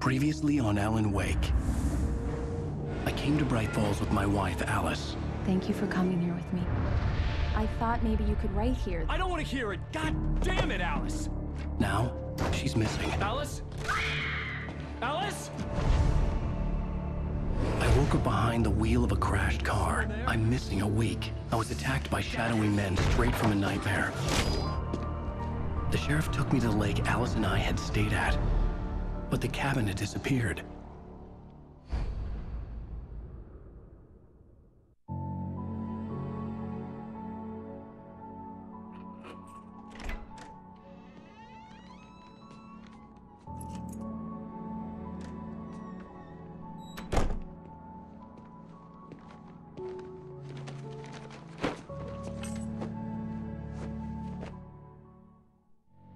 Previously on Alan Wake. I came to Bright Falls with my wife, Alice. Thank you for coming here with me. I thought maybe you could write here. I don't want to hear it! God damn it, Alice! Now, she's missing. Alice? Alice? I woke up behind the wheel of a crashed car. I'm missing a week. I was attacked by shadowy men straight from a nightmare. The sheriff took me to the lake Alice and I had stayed at, but the cabin had disappeared.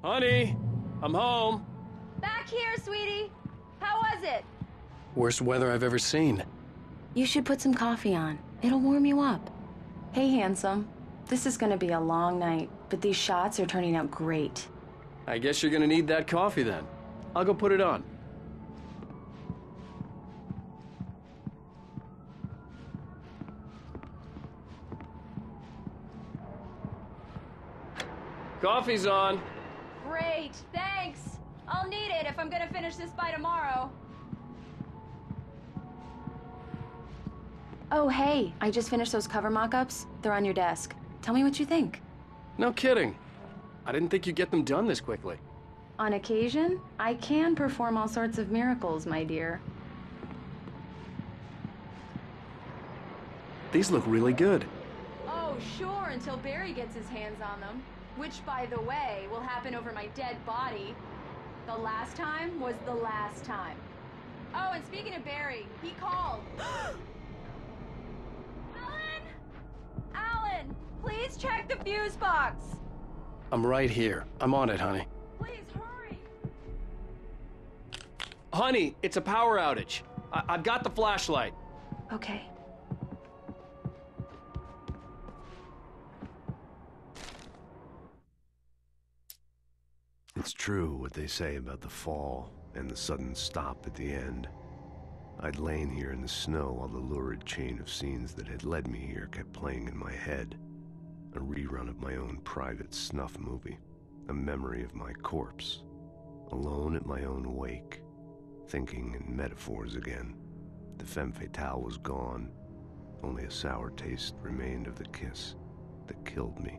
Honey, I'm home. Back here, sweetie. How was it? Worst weather I've ever seen. You should put some coffee on. It'll warm you up. Hey, handsome. This is gonna be a long night, but these shots are turning out great. I guess you're gonna need that coffee then. I'll go put it on. Coffee's on. Great, thanks. I'll need it if I'm gonna finish this by tomorrow. Oh, hey, I just finished those cover mock-ups. They're on your desk. Tell me what you think. No kidding. I didn't think you'd get them done this quickly. On occasion, I can perform all sorts of miracles, my dear. These look really good. Oh, sure, until Barry gets his hands on them. Which, by the way, will happen over my dead body. The last time was the last time. Oh, and speaking of Barry, he called. Alan! Alan, please check the fuse box. I'm right here. I'm on it, honey. Please hurry. Honey, it's a power outage. I've got the flashlight. Okay. It's true what they say about the fall and the sudden stop at the end. I'd lain here in the snow while the lurid chain of scenes that had led me here kept playing in my head. A rerun of my own private snuff movie. A memory of my corpse. Alone at my own wake. Thinking in metaphors again. The femme fatale was gone. Only a sour taste remained of the kiss that killed me.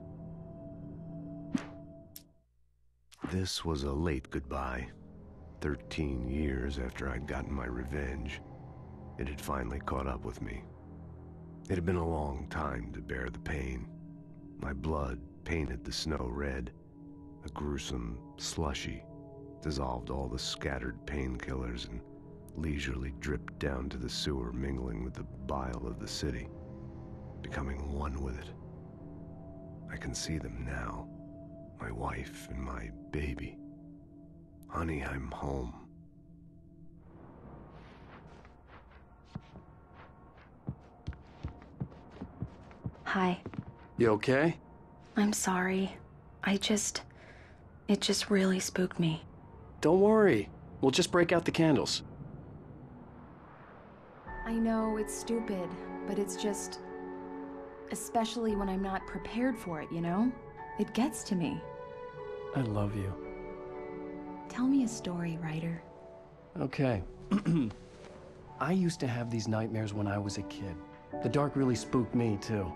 This was a late goodbye. 13 years after I'd gotten my revenge, it had finally caught up with me. It had been a long time to bear the pain. My blood painted the snow red. A gruesome slushy dissolved all the scattered painkillers and leisurely dripped down to the sewer, mingling with the bile of the city, becoming one with it. I can see them now. My wife and my baby. Honey, I'm home. Hi. You okay? I'm sorry. It just really spooked me. Don't worry. We'll just break out the candles. I know it's stupid, but it's just... especially when I'm not prepared for it, you know? It gets to me. I love you. Tell me a story, writer. Okay. I used to have these nightmares when I was a kid. The dark really spooked me, too.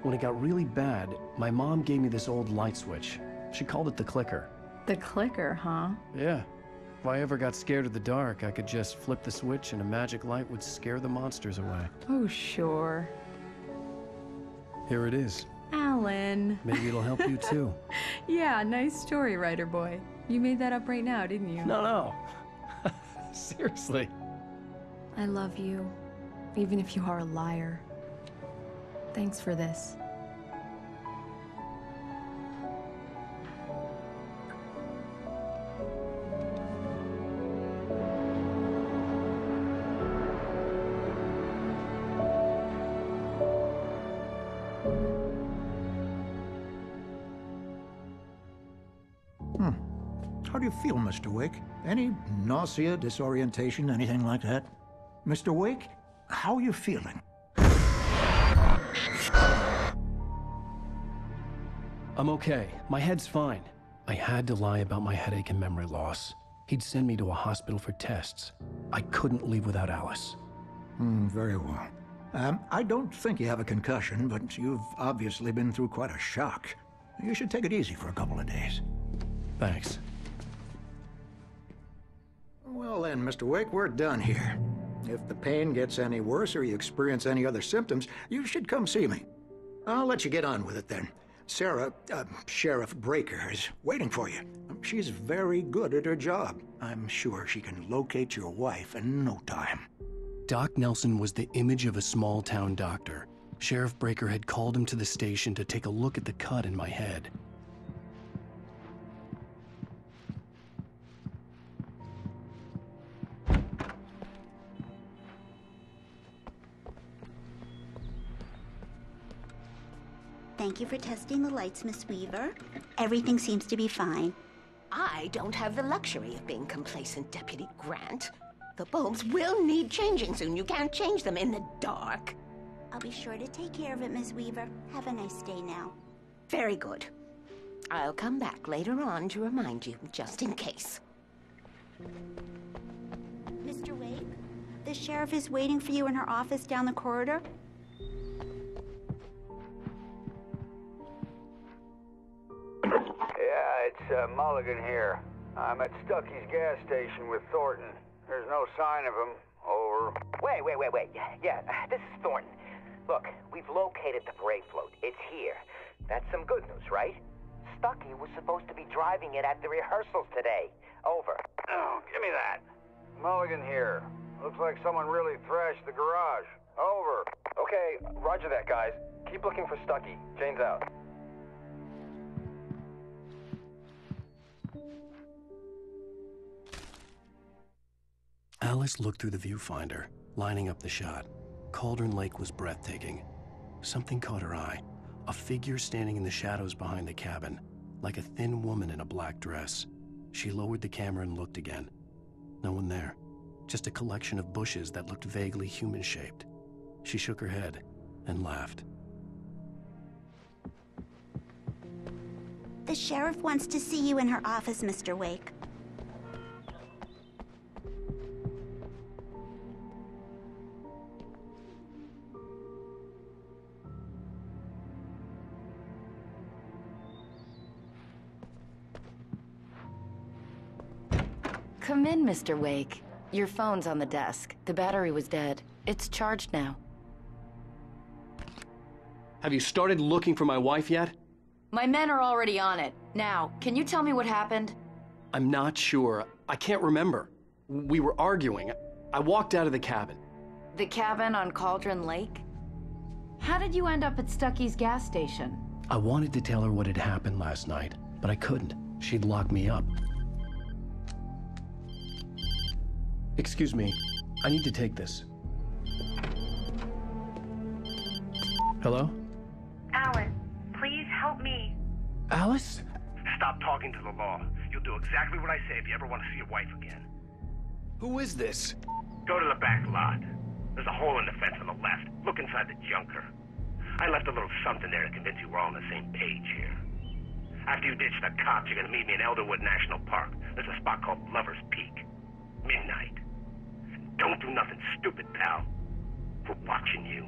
When it got really bad, my mom gave me this old light switch. She called it the clicker. The clicker, huh? Yeah. If I ever got scared of the dark, I could just flip the switch and a magic light would scare the monsters away. Oh, sure. Here it is. Alan. Maybe it'll help you, too. Yeah, nice story, writer boy. You made that up right now, didn't you? No. Seriously. I love you, even if you are a liar. Thanks for this. How do you feel, Mr. Wake? Any nausea, disorientation, anything like that? Mr. Wake, how are you feeling? I'm okay. My head's fine. I had to lie about my headache and memory loss. He'd send me to a hospital for tests. I couldn't leave without Alice. Very well. I don't think you have a concussion, but you've obviously been through quite a shock. You should take it easy for a couple of days. Thanks. Well then, Mr. Wake, we're done here. If the pain gets any worse or you experience any other symptoms, you should come see me. I'll let you get on with it then. Sarah, Sheriff Breaker, is waiting for you. She's very good at her job. I'm sure she can locate your wife in no time. Doc Nelson was the image of a small-town doctor. Sheriff Breaker had called him to the station to take a look at the cut in my head. Thank you for testing the lights, Miss Weaver. Everything seems to be fine. I don't have the luxury of being complacent, Deputy Grant. The bulbs will need changing soon. You can't change them in the dark. I'll be sure to take care of it, Miss Weaver. Have a nice day now. Very good. I'll come back later on to remind you, just in case. Mr. Wake, the sheriff is waiting for you in her office down the corridor. Yeah, it's Mulligan here. I'm at Stucky's gas station with Thornton. There's no sign of him. Over. Wait. Yeah, this is Thornton. Look, we've located the Brave float. It's here. That's some good news, right? Stucky was supposed to be driving it at the rehearsals today. Over. Oh, give me that. Mulligan here. Looks like someone really thrashed the garage. Over. Okay, roger that, guys. Keep looking for Stucky. Jane's out. Alice looked through the viewfinder, lining up the shot. Cauldron Lake was breathtaking. Something caught her eye. A figure standing in the shadows behind the cabin, like a thin woman in a black dress. She lowered the camera and looked again. No one there. Just a collection of bushes that looked vaguely human-shaped. She shook her head and laughed. The sheriff wants to see you in her office, Mr. Wake. Come in, Mr. Wake. Your phone's on the desk. The battery was dead. It's charged now. Have you started looking for my wife yet? My men are already on it. Now, can you tell me what happened? I'm not sure. I can't remember. We were arguing. I walked out of the cabin. The cabin on Cauldron Lake? How did you end up at Stucky's gas station? I wanted to tell her what had happened last night, but I couldn't. She'd lock me up. Excuse me, I need to take this. Hello? Alice, please help me. Alice? Stop talking to the law. You'll do exactly what I say if you ever want to see your wife again. Who is this? Go to the back lot. There's a hole in the fence on the left. Look inside the junker. I left a little something there to convince you we're all on the same page here. After you ditch the cops, you're gonna meet me in Elderwood National Park. There's a spot called Lover's Peak. Midnight. Don't do nothing stupid, pal. We're watching you.